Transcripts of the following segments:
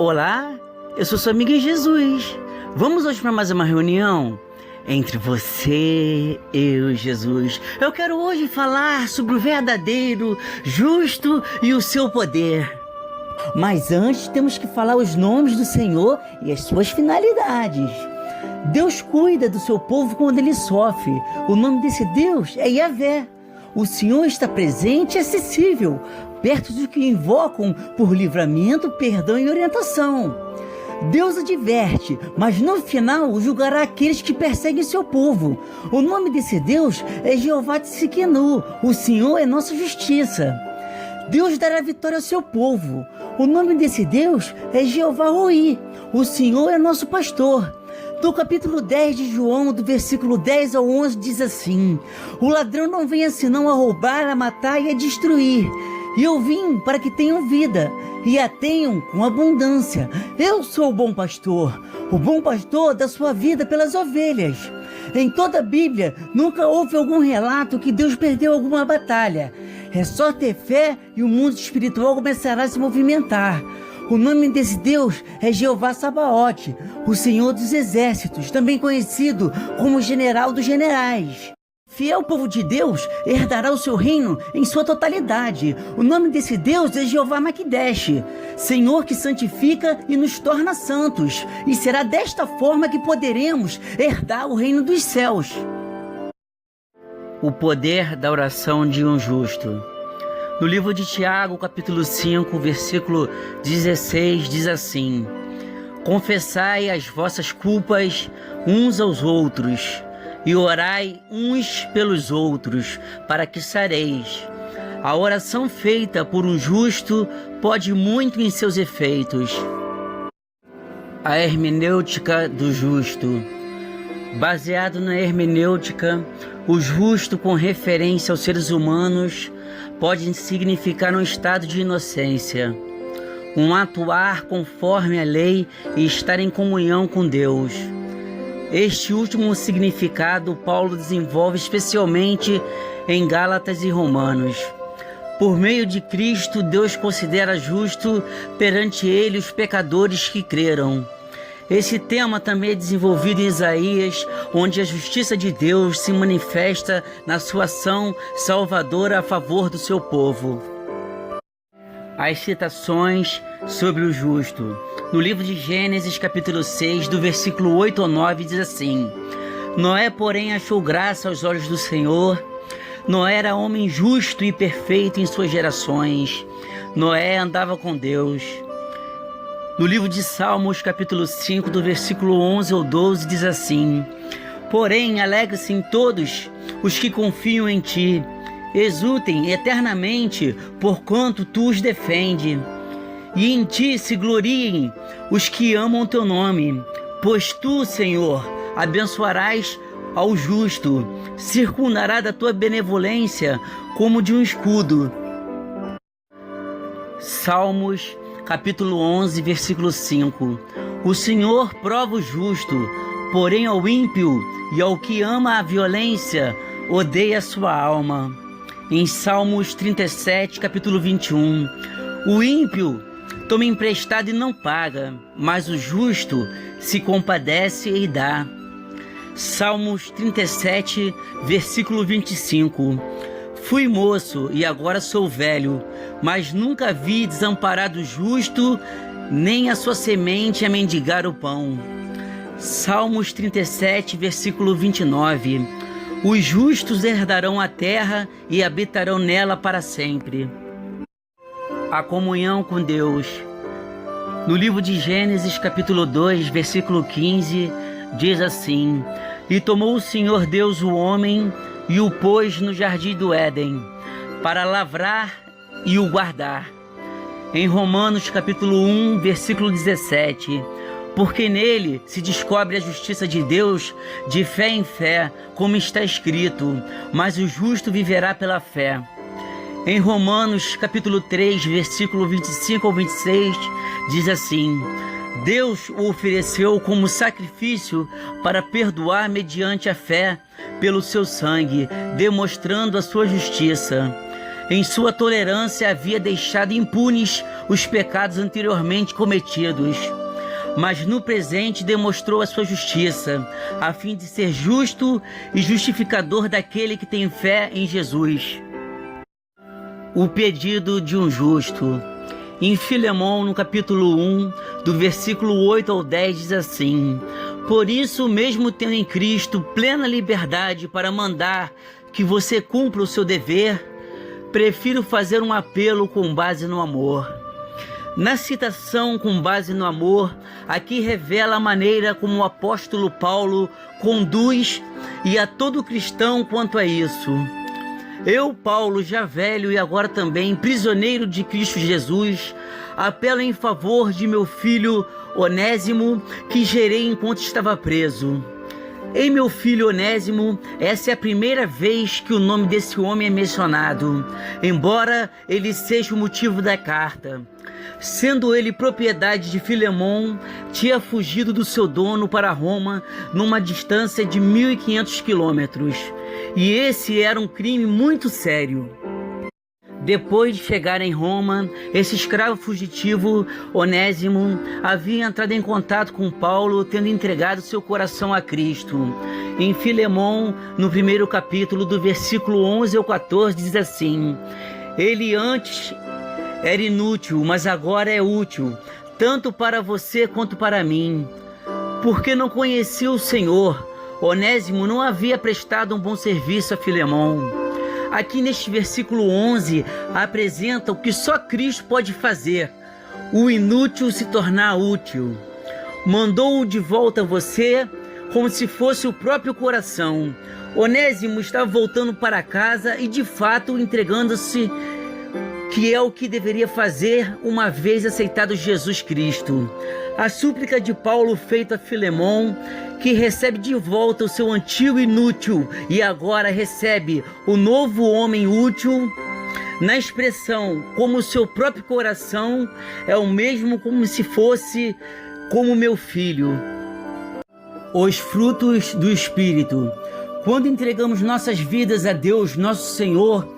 Olá, eu sou seu amigo em Jesus. Vamos hoje para mais uma reunião entre você, eu e Jesus. Eu quero hoje falar sobre o verdadeiro, justo e o seu poder. Mas antes temos que falar os nomes do Senhor e as suas finalidades. Deus cuida do seu povo quando ele sofre. O nome desse Deus é Yahvé. O Senhor está presente e acessível, perto dos que invocam por livramento, perdão e orientação. Deus adverte, mas no final julgará aqueles que perseguem seu povo. O nome desse Deus é Jeová Tsidkenu. O Senhor é nossa justiça. Deus dará vitória ao seu povo. O nome desse Deus é Jeová Roi. O Senhor é nosso pastor. No capítulo 10 de João, do versículo 10 ao 11, diz assim: o ladrão não vem senão a roubar, a matar e a destruir. E eu vim para que tenham vida, e a tenham com abundância. Eu sou o bom pastor dá sua vida pelas ovelhas. Em toda a Bíblia, nunca houve algum relato que Deus perdeu alguma batalha. É só ter fé e o mundo espiritual começará a se movimentar. O nome desse Deus é Jeová Sabaote, o Senhor dos Exércitos, também conhecido como General dos Generais. Fiel povo de Deus herdará o seu reino em sua totalidade. O nome desse Deus é Jeová Maquidesh, Senhor que santifica e nos torna santos. E será desta forma que poderemos herdar o reino dos céus. O poder da oração de um justo. No livro de Tiago, capítulo 5, versículo 16, diz assim: confessai as vossas culpas uns aos outros, e orai uns pelos outros, para que sareis. A oração feita por um justo pode muito em seus efeitos. A hermenêutica do justo. Baseado na hermenêutica, o justo com referência aos seres humanos pode significar um estado de inocência, um atuar conforme a lei e estar em comunhão com Deus. Este último significado Paulo desenvolve especialmente em Gálatas e Romanos. Por meio de Cristo, Deus considera justo perante ele os pecadores que creram. Esse tema também é desenvolvido em Isaías, onde a justiça de Deus se manifesta na sua ação salvadora a favor do seu povo. As citações sobre o justo. No livro de Gênesis, capítulo 6, do versículo 8 ao 9, diz assim: Noé, porém, achou graça aos olhos do Senhor. Noé era homem justo e perfeito em suas gerações. Noé andava com Deus. No livro de Salmos, capítulo 5, do versículo 11 ao 12, diz assim: porém, alegre-se em todos os que confiam em ti, exultem eternamente, porquanto tu os defende. E em ti se gloriem os que amam teu nome, pois tu, Senhor, abençoarás ao justo, circundará da tua benevolência como de um escudo. Salmos, capítulo 11, versículo 5. O Senhor prova o justo, porém ao ímpio e ao que ama a violência, odeia a sua alma. Em Salmos 37, capítulo 21. O ímpio toma emprestado e não paga, mas o justo se compadece e dá. Salmos 37, versículo 25. Fui moço e agora sou velho, mas nunca vi desamparado o justo, nem a sua semente a mendigar o pão. Salmos 37, versículo 29. Os justos herdarão a terra e habitarão nela para sempre. A comunhão com Deus. No livro de Gênesis, capítulo 2, versículo 15, diz assim: e tomou o Senhor Deus o homem e o pôs no jardim do Éden, para lavrar e o guardar. Em Romanos capítulo 1, versículo 17, porque nele se descobre a justiça de Deus de fé em fé, como está escrito, mas o justo viverá pela fé. Em Romanos capítulo 3, versículo 25 ao 26, diz assim: Deus o ofereceu como sacrifício para perdoar mediante a fé pelo seu sangue, demonstrando a sua justiça. Em sua tolerância havia deixado impunes os pecados anteriormente cometidos, mas no presente demonstrou a sua justiça, a fim de ser justo e justificador daquele que tem fé em Jesus. O pedido de um justo. Em Filemão, no capítulo 1, do versículo 8 ao 10, diz assim: Por isso, mesmo tendo em Cristo plena liberdade para mandar que você cumpra o seu dever, prefiro fazer um apelo com base no amor. Na citação com base no amor, aqui revela a maneira como o apóstolo Paulo conduz e a todo cristão quanto a isso. Eu, Paulo, já velho e agora também prisioneiro de Cristo Jesus, apelo em favor de meu filho Onésimo, que gerei enquanto estava preso. Ei, meu filho Onésimo, essa é a primeira vez que o nome desse homem é mencionado, embora ele seja o motivo da carta. Sendo ele propriedade de Filemão, tinha fugido do seu dono para Roma numa distância de 1.500 quilômetros. E esse era um crime muito sério. Depois de chegar em Roma, esse escravo fugitivo, Onésimo, havia entrado em contato com Paulo, tendo entregado seu coração a Cristo. Em Filemão, no primeiro capítulo, do versículo 11 ao 14, diz assim: Ele antes era inútil, mas agora é útil, tanto para você quanto para mim. Porque não conhecia o Senhor, Onésimo não havia prestado um bom serviço a Filemão. Aqui neste versículo 11, apresenta o que só Cristo pode fazer: o inútil se tornar útil. Mandou-o de volta a você, como se fosse o próprio coração. Onésimo estava voltando para casa e, de fato, entregando-se, que é o que deveria fazer uma vez aceitado Jesus Cristo. A súplica de Paulo feita a Filemão, que recebe de volta o seu antigo inútil e agora recebe o novo homem útil, na expressão como o seu próprio coração, é o mesmo como se fosse como meu filho. Os frutos do Espírito. Quando entregamos nossas vidas a Deus, nosso Senhor,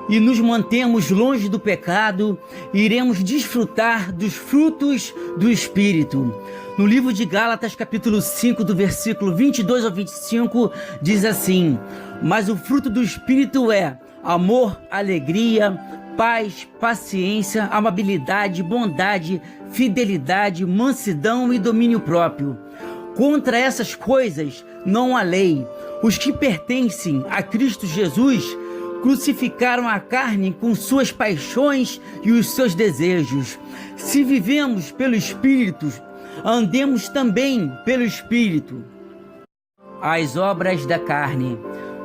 e nos mantemos longe do pecado, iremos desfrutar dos frutos do Espírito. No livro de Gálatas, capítulo 5, do versículo 22 ao 25, diz assim: Mas o fruto do Espírito é amor, alegria, paz, paciência, amabilidade, bondade, fidelidade, mansidão e domínio próprio. Contra essas coisas não há lei. Os que pertencem a Cristo Jesus crucificaram a carne com suas paixões e os seus desejos. Se vivemos pelo Espírito, andemos também pelo Espírito. As obras da carne.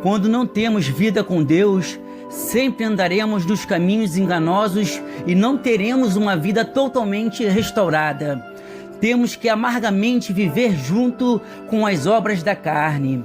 Quando não temos vida com Deus, sempre andaremos nos caminhos enganosos e não teremos uma vida totalmente restaurada. Temos que amargamente viver junto com as obras da carne.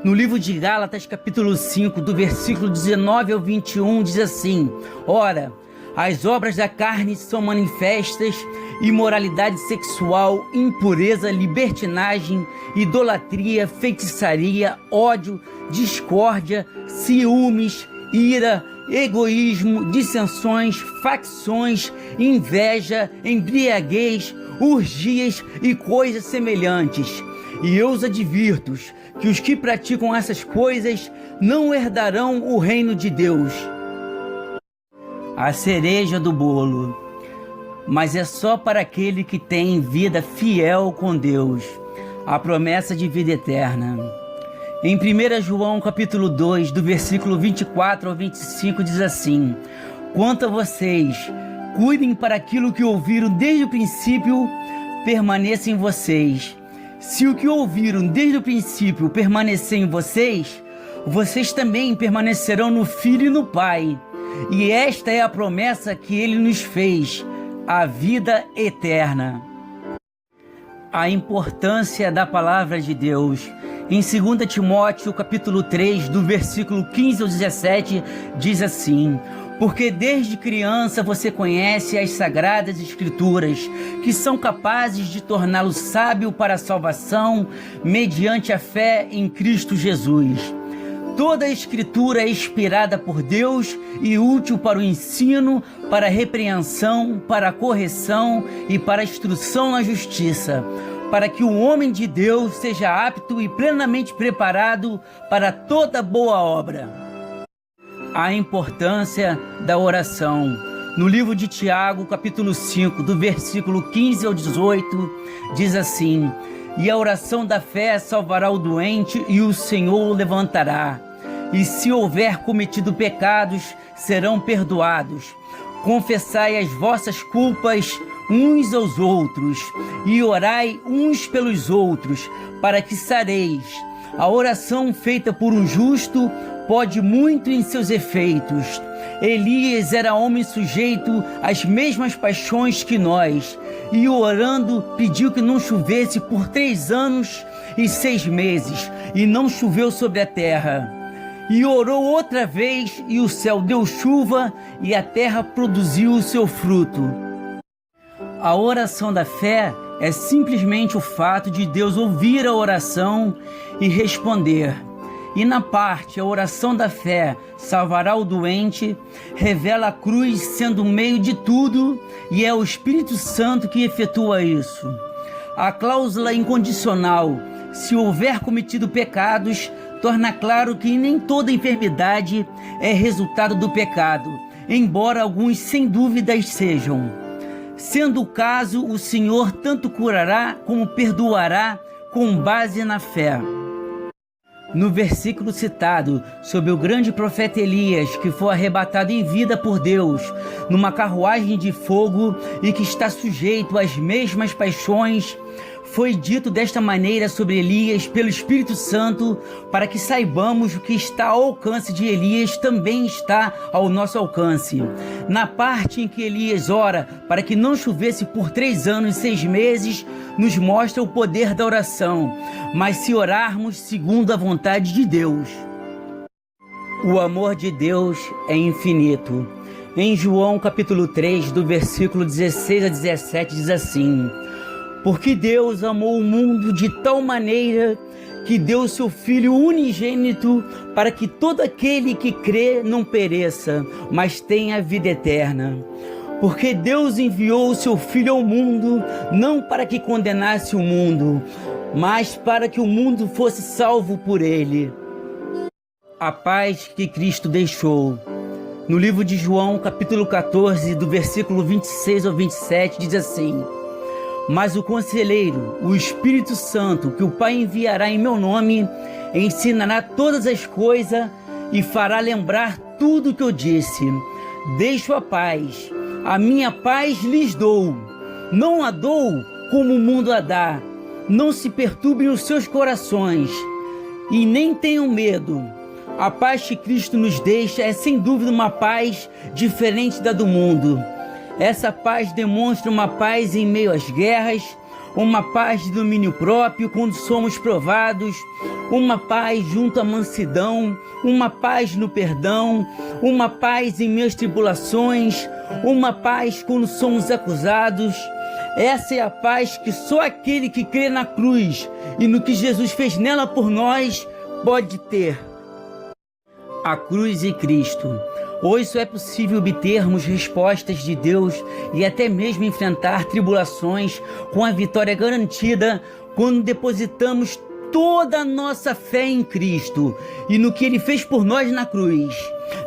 No livro de Gálatas, capítulo 5, do versículo 19 ao 21, diz assim: Ora, as obras da carne são manifestas: imoralidade sexual, impureza, libertinagem, idolatria, feitiçaria, ódio, discórdia, ciúmes, ira, egoísmo, dissensões, facções, inveja, embriaguez, orgias e coisas semelhantes. E eu os advirto que os que praticam essas coisas não herdarão o reino de Deus. A cereja do bolo. Mas é só para aquele que tem vida fiel com Deus, a promessa de vida eterna. Em 1 João capítulo 2, do versículo 24 ao 25, diz assim: Quanto a vocês, cuidem para aquilo que ouviram desde o princípio permaneça em vocês. Se o que ouviram desde o princípio permanecer em vocês, vocês também permanecerão no Filho e no Pai. E esta é a promessa que Ele nos fez, a vida eterna. A importância da palavra de Deus. Em 2 Timóteo, capítulo 3, do versículo 15 ao 17, diz assim: Porque desde criança você conhece as sagradas escrituras, que são capazes de torná-lo sábio para a salvação, mediante a fé em Cristo Jesus. Toda a Escritura é inspirada por Deus e útil para o ensino, para a repreensão, para a correção e para a instrução na justiça, para que o homem de Deus seja apto e plenamente preparado para toda boa obra. A importância da oração. No livro de Tiago, capítulo 5, do versículo 15 ao 18, diz assim: e a oração da fé salvará o doente e o Senhor o levantará. E se houver cometido pecados, serão perdoados. Confessai as vossas culpas uns aos outros e orai uns pelos outros, para que sareis. A oração feita por um justo pode muito em seus efeitos. Elias era homem sujeito às mesmas paixões que nós, e orando pediu que não chovesse por 3 anos e 6 meses, e não choveu sobre a terra. E orou outra vez, e o céu deu chuva, e a terra produziu o seu fruto. A oração da fé é simplesmente o fato de Deus ouvir a oração e responder. E na parte, a oração da fé salvará o doente, revela a cruz sendo o meio de tudo, e é o Espírito Santo que efetua isso. A cláusula incondicional, se houver cometido pecados, torna claro que nem toda enfermidade é resultado do pecado, embora alguns sem dúvidas sejam. Sendo o caso, o Senhor tanto curará como perdoará com base na fé. No versículo citado sobre o grande profeta Elias, que foi arrebatado em vida por Deus numa carruagem de fogo e que está sujeito às mesmas paixões, foi dito desta maneira sobre Elias pelo Espírito Santo, para que saibamos o que está ao alcance de Elias também está ao nosso alcance. Na parte em que Elias ora para que não chovesse por 3 anos e 6 meses, nos mostra o poder da oração, mas se orarmos segundo a vontade de Deus. O amor de Deus é infinito. Em João capítulo 3, do versículo 16 a 17, diz assim: porque Deus amou o mundo de tal maneira que deu seu Filho unigênito, para que todo aquele que crê não pereça, mas tenha vida eterna. Porque Deus enviou o seu Filho ao mundo, não para que condenasse o mundo, mas para que o mundo fosse salvo por ele. A paz que Cristo deixou. No livro de João, capítulo 14, do versículo 26 ao 27, diz assim: mas o Conselheiro, o Espírito Santo, que o Pai enviará em meu nome, ensinará todas as coisas e fará lembrar tudo o que eu disse. Deixo a paz, a minha paz lhes dou. Não a dou como o mundo a dá. Não se perturbem os seus corações e nem tenham medo. A paz que Cristo nos deixa é sem dúvida uma paz diferente da do mundo. Essa paz demonstra uma paz em meio às guerras, uma paz de domínio próprio quando somos provados, uma paz junto à mansidão, uma paz no perdão, uma paz em meio às tribulações, uma paz quando somos acusados. Essa é a paz que só aquele que crê na cruz e no que Jesus fez nela por nós pode ter. A cruz e Cristo. Hoje só é possível obtermos respostas de Deus e até mesmo enfrentar tribulações com a vitória garantida quando depositamos toda a nossa fé em Cristo e no que Ele fez por nós na cruz,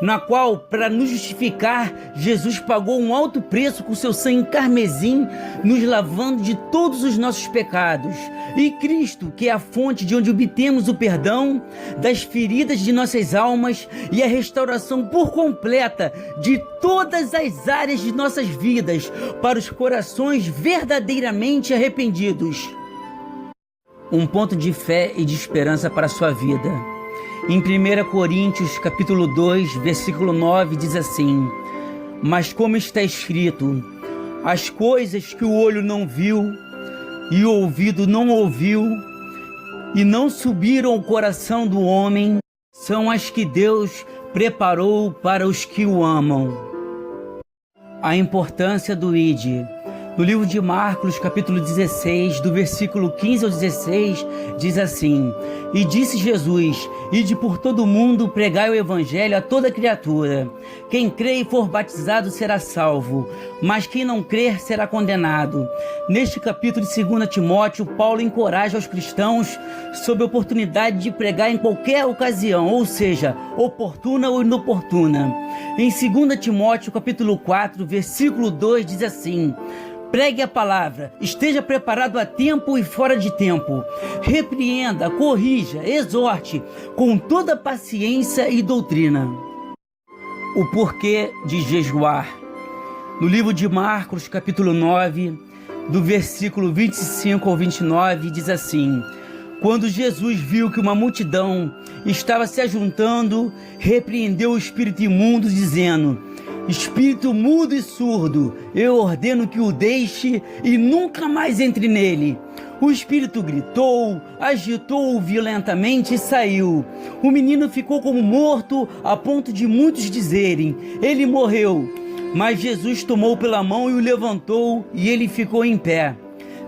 na qual, para nos justificar, Jesus pagou um alto preço com seu sangue carmesim, nos lavando de todos os nossos pecados. E Cristo, que é a fonte de onde obtemos o perdão das feridas de nossas almas e a restauração por completa de todas as áreas de nossas vidas para os corações verdadeiramente arrependidos. Um ponto de fé e de esperança para a sua vida. Em 1 Coríntios capítulo 2, versículo 9, diz assim: mas como está escrito, as coisas que o olho não viu e o ouvido não ouviu e não subiram ao coração do homem, são as que Deus preparou para os que o amam. A importância do ID. No livro de Marcos, capítulo 16, do versículo 15 ao 16, diz assim: E disse Jesus: Ide por todo o mundo, pregai o evangelho a toda criatura. Quem crê e for batizado será salvo, mas quem não crer será condenado. Neste capítulo de 2 Timóteo, Paulo encoraja os cristãos sobre a oportunidade de pregar em qualquer ocasião, ou seja, oportuna ou inoportuna. Em 2 Timóteo, capítulo 4, versículo 2, diz assim: Pregue a palavra, esteja preparado a tempo e fora de tempo. Repreenda, corrija, exorte com toda paciência e doutrina. O porquê de jejuar. No livro de Marcos, capítulo 9, do versículo 25 ao 29, diz assim: Quando Jesus viu que uma multidão estava se ajuntando, repreendeu o espírito imundo, dizendo: Espírito mudo e surdo, eu ordeno que o deixe e nunca mais entre nele. O espírito gritou, agitou-o violentamente e saiu. O menino ficou como morto, a ponto de muitos dizerem: ele morreu. Mas Jesus tomou pela mão e o levantou, e ele ficou em pé.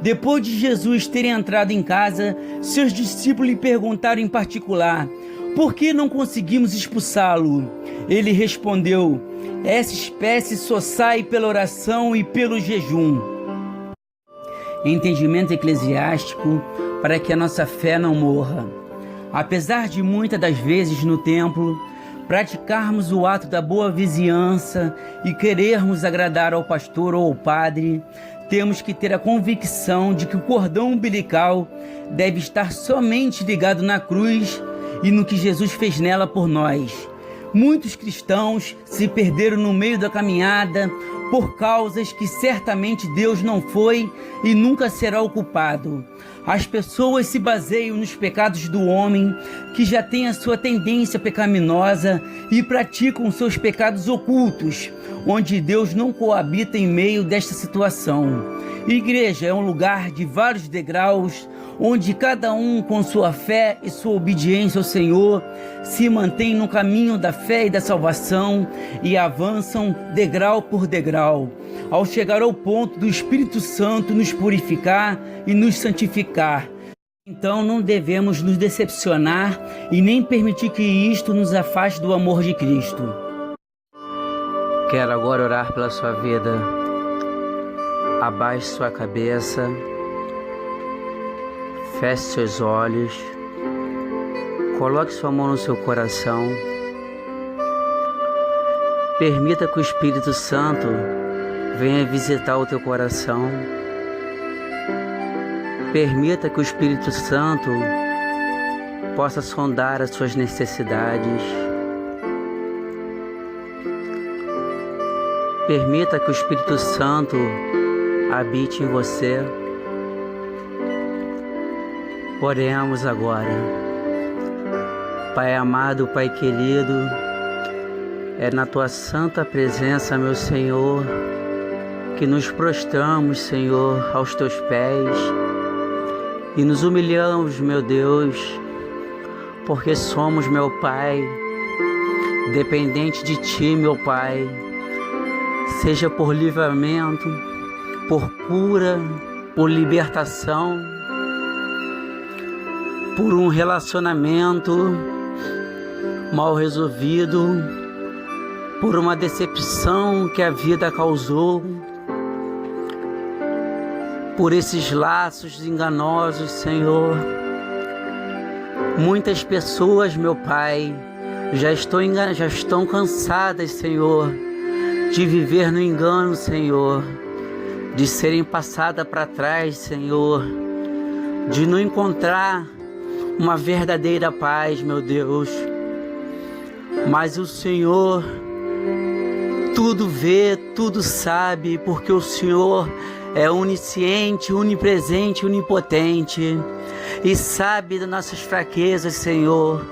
Depois de Jesus ter entrado em casa, seus discípulos lhe perguntaram em particular: por que não conseguimos expulsá-lo? Ele respondeu: essa espécie só sai pela oração e pelo jejum. Entendimento eclesiástico para que a nossa fé não morra. Apesar de muitas das vezes no templo praticarmos o ato da boa vizinhança e querermos agradar ao pastor ou ao padre, temos que ter a convicção de que o cordão umbilical deve estar somente ligado na cruz e no que Jesus fez nela por nós. Muitos cristãos se perderam no meio da caminhada por causas que certamente Deus não foi e nunca será o culpado. As pessoas se baseiam nos pecados do homem, que já tem a sua tendência pecaminosa, e praticam seus pecados ocultos, onde Deus não coabita em meio desta situação. Igreja é um lugar de vários degraus, onde cada um, com sua fé e sua obediência ao Senhor, se mantém no caminho da fé e da salvação e avançam degrau por degrau, ao chegar ao ponto do Espírito Santo nos purificar e nos santificar. Então não devemos nos decepcionar e nem permitir que isto nos afaste do amor de Cristo. Quero agora orar pela sua vida. Abaixe sua cabeça. Feche seus olhos, coloque sua mão no seu coração, permita que o Espírito Santo venha visitar o teu coração, permita que o Espírito Santo possa sondar as suas necessidades, permita que o Espírito Santo habite em você. Oremos agora. Pai amado, Pai querido, é na Tua santa presença, meu Senhor, que nos prostramos, Senhor, aos Teus pés e nos humilhamos, meu Deus, porque somos, meu Pai, dependente de Ti, meu Pai, seja por livramento, por cura, por libertação, por um relacionamento mal resolvido, por uma decepção que a vida causou, por esses laços enganosos, Senhor. Muitas pessoas, meu Pai, já estão cansadas, Senhor, de viver no engano, Senhor, de serem passadas para trás, Senhor, de não encontrar uma verdadeira paz, meu Deus. Mas o Senhor tudo vê, tudo sabe, porque o Senhor é onisciente, onipresente, onipotente e sabe das nossas fraquezas, Senhor.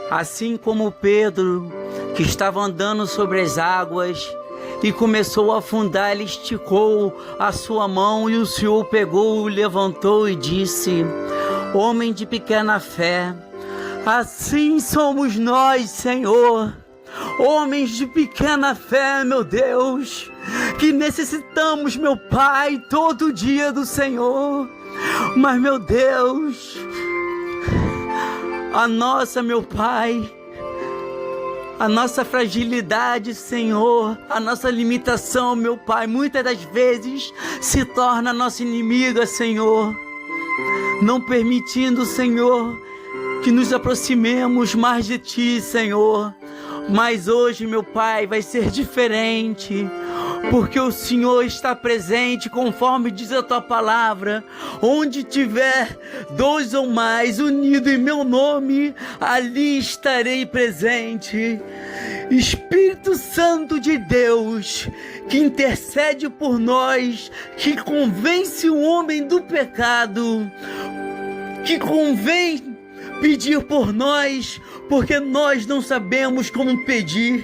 Assim como Pedro, que estava andando sobre as águas e começou a afundar, ele esticou a sua mão e o Senhor pegou, levantou e disse: homem de pequena fé, assim somos nós, Senhor. Homens de pequena fé, meu Deus, que necessitamos, meu Pai, todo dia do Senhor. Mas, meu Deus, meu Pai, a nossa fragilidade, Senhor, a nossa limitação, meu Pai, muitas das vezes se torna nossa inimiga, Senhor, não permitindo, Senhor, que nos aproximemos mais de Ti, Senhor. Mas hoje, meu Pai, vai ser diferente, porque o Senhor está presente, conforme diz a Tua palavra. Onde tiver 2 ou mais unidos em meu nome, ali estarei presente. Espírito Santo de Deus, que intercede por nós, que convence o homem do pecado, que convém pedir por nós, porque nós não sabemos como pedir.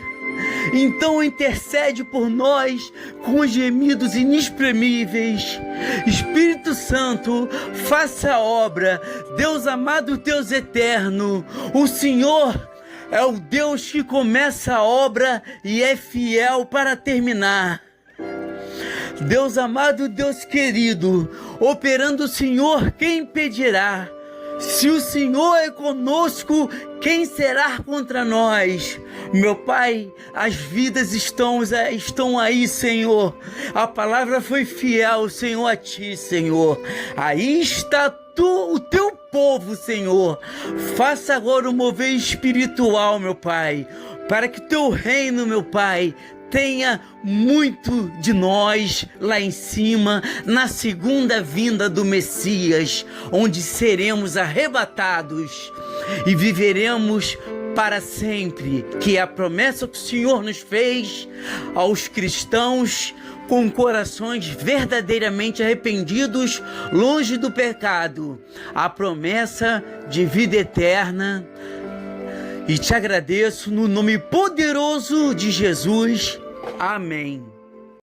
Então intercede por nós com gemidos inexprimíveis. Espírito Santo, faça a obra. Deus amado, Deus eterno, o Senhor é o Deus que começa a obra e é fiel para terminar. Deus amado, Deus querido, operando o Senhor, quem impedirá? Se o Senhor é conosco, quem será contra nós? Meu Pai, as vidas estão aí, Senhor. A palavra foi fiel, Senhor, a Ti, Senhor. Aí está o Teu povo, Senhor. Faça agora o mover espiritual, meu Pai, para que o Teu reino, meu Pai, tenha muito de nós lá em cima, na segunda vinda do Messias, onde seremos arrebatados e viveremos para sempre, que é a promessa que o Senhor nos fez aos cristãos com corações verdadeiramente arrependidos, longe do pecado, a promessa de vida eterna. E te agradeço no nome poderoso de Jesus. Amém.